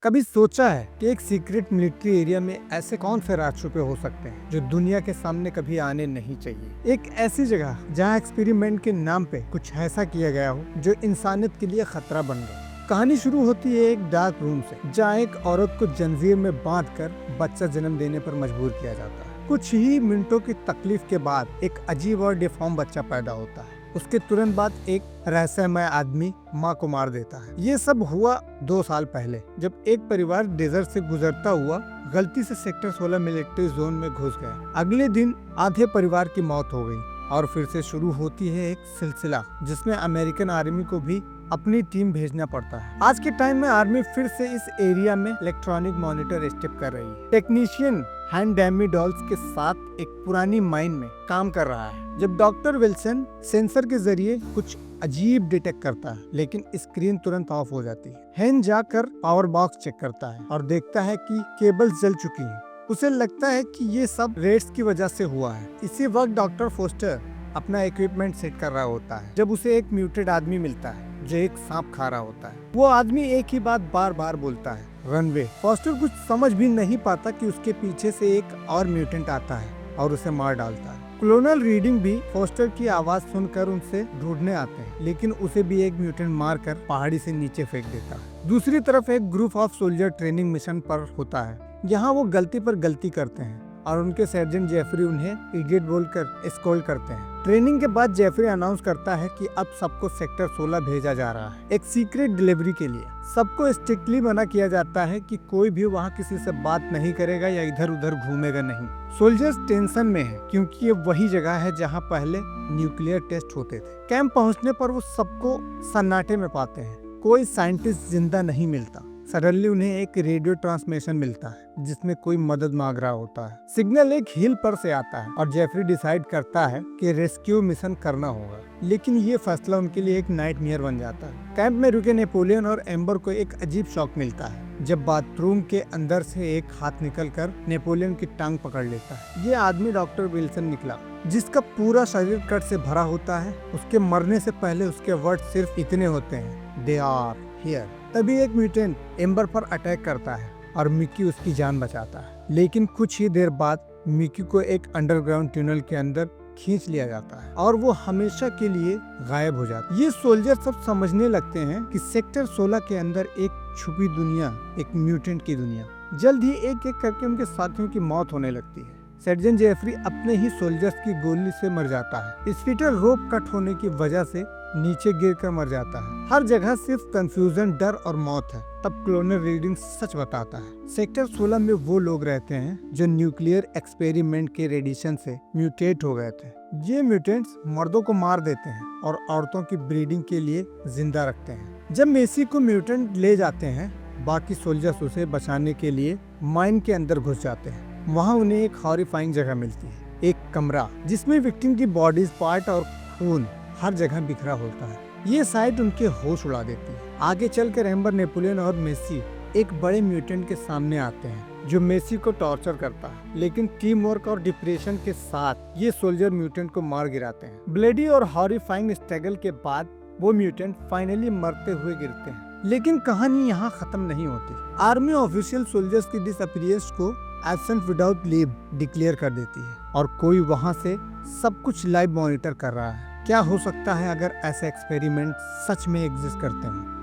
कभी सोचा है कि एक सीक्रेट मिलिट्री एरिया में ऐसे कौन से राज छुपे हो सकते हैं जो दुनिया के सामने कभी आने नहीं चाहिए। एक ऐसी जगह जहां एक्सपेरिमेंट के नाम पे कुछ ऐसा किया गया हो जो इंसानियत के लिए खतरा बन गया। कहानी शुरू होती है एक डार्क रूम से, जहाँ एक औरत को जंजीर में बांधकर बच्चा जन्म देने पर मजबूर किया जाता है। कुछ ही मिनटों की तकलीफ के बाद एक अजीब और डिफॉर्म बच्चा पैदा होता है। उसके तुरंत बाद एक रहस्यमय आदमी माँ को मार देता है। ये सब हुआ 2 साल पहले, जब एक परिवार डेजर्ट से गुजरता हुआ गलती से सेक्टर 16 मिलिट्री जोन में घुस गया। अगले दिन आधे परिवार की मौत हो गई और फिर से शुरू होती है एक सिलसिला जिसमें अमेरिकन आर्मी को भी अपनी टीम भेजना पड़ता है। आज के टाइम में आर्मी फिर से इस एरिया में इलेक्ट्रॉनिक मॉनिटर स्टेप कर रही है। टेक्नीशियन हैंड डैमी डॉल्स के साथ एक पुरानी माइन में काम कर रहा है। जब डॉक्टर विल्सन सेंसर के जरिए कुछ अजीब डिटेक्ट करता है, लेकिन स्क्रीन तुरंत ऑफ हो जाती है। हैन जाकर पावर बॉक्स चेक करता है और देखता है कि केबल्स जल चुकी हैं। उसे लगता है कि ये सब रेड्स की वजह से हुआ है। इसी वक्त डॉक्टर फोस्टर अपना इक्विपमेंट सेट कर रहा होता है जब उसे एक म्यूटेड आदमी मिलता है जो एक सांप खा रहा होता है। वो आदमी एक ही बात बार बार बोलता है, रनवे। फोस्टर कुछ समझ भी नहीं पाता कि उसके पीछे से एक और म्यूटेंट आता है और उसे मार डालता है। क्लोनल रीडिंग भी फोस्टर की आवाज सुनकर उनसे ढूंढने आते हैं, लेकिन उसे भी एक म्यूटेंट मारकर पहाड़ी से नीचे फेंक देता है। दूसरी तरफ एक group of soldier training mission पर होता है। यहाँ वो गलती पर गलती करते हैं और उनके सर्जन जेफरी उन्हें इडियट बोलकर स्कोल्ड करते हैं। ट्रेनिंग के बाद जेफरी अनाउंस करता है कि अब सबको सेक्टर 16 भेजा जा रहा है एक सीक्रेट डिलीवरी के लिए। सबको स्ट्रिक्टली मना किया जाता है कि कोई भी वहाँ किसी से बात नहीं करेगा या इधर उधर घूमेगा नहीं। सोल्जर्स टेंशन में है क्योंकि ये वही जगह है जहाँ पहले न्यूक्लियर टेस्ट होते थे। कैंप पहुँचने पर वो सबको सन्नाटे में पाते हैं। कोई साइंटिस्ट जिंदा नहीं मिलता। सडनली उन्हें एक रेडियो ट्रांसमिशन मिलता है जिसमें कोई मदद मांग रहा होता है। सिग्नल एक हिल पर से आता है और जेफरी डिसाइड करता है कि रेस्क्यू मिशन करना होगा, लेकिन ये फैसला उनके लिए एक नाइटमेयर बन जाता है। कैंप में रुके नेपोलियन और एम्बर को एक अजीब शॉक मिलता है जब बाथरूम के अंदर से एक हाथ निकलकर नेपोलियन की टांग पकड़ लेता है। ये आदमी डॉक्टर विल्सन निकला, जिसका पूरा शरीर कट से भरा होता है। उसके मरने से पहले उसके वर्ड सिर्फ इतने होते हैं, दे आर हियर। तभी एक म्यूटेंट एम्बर पर अटैक करता है और मिकी उसकी जान बचाता है, लेकिन कुछ ही देर बाद मिकी को एक अंडरग्राउंड टनल के अंदर खींच लिया जाता है और वो हमेशा के लिए गायब हो जाता है। ये सोल्जर सब समझने लगते हैं कि सेक्टर 16 के अंदर एक छुपी दुनिया, एक म्यूटेंट की दुनिया। जल्द ही एक एक करके उनके साथियों की मौत होने लगती है। सर्जन जेफरी अपने ही सोल्जर्स की गोली से मर जाता है। स्पीटर रोप कट होने की वजह से नीचे गिरकर मर जाता है। हर जगह सिर्फ कंफ्यूजन, डर और मौत है। तब क्लोनल रीडिंग सच बताता है। सेक्टर 16 में वो लोग रहते हैं जो न्यूक्लियर एक्सपेरिमेंट के रेडिएशन से म्यूटेट हो गए थे। ये म्यूटेंट्स मर्दों को मार देते हैं और औरतों की ब्रीडिंग के लिए जिंदा रखते हैं। जब मेसी को म्यूटेंट ले जाते हैं, बाकी सोल्जर्स उसे बचाने के लिए माइन के अंदर घुस जाते हैं। वहाँ उन्हें एक हॉरिफाइंग जगह मिलती है, एक कमरा जिसमें विक्टिम की बॉडीज, पार्ट और खून हर जगह बिखरा होता है। ये साइट उनके होश उड़ा देती है। आगे चलकर एम्बर, नेपोलियन और मेसी एक बड़े म्यूटेंट के सामने आते हैं जो मेसी को टॉर्चर करता है, लेकिन टीम वर्क और डिप्रेशन के साथ ये सोल्जर म्यूटेंट को मार गिराते हैं। ब्लेडी और हॉरिफाइंग स्ट्रगल के बाद वो म्यूटेंट फाइनली मरते हुए गिरते हैं, लेकिन कहानी यहाँ खत्म नहीं होती। आर्मी ऑफिशियल सोल्जर्स की डिसअपीयरेंस को एब्सेंट विदाउट लीव डिक्लेयर कर देती है और कोई वहाँ से सब कुछ लाइव मॉनिटर कर रहा है। क्या हो सकता है अगर ऐसे एक्सपेरिमेंट सच में एग्जिस्ट करते हैं?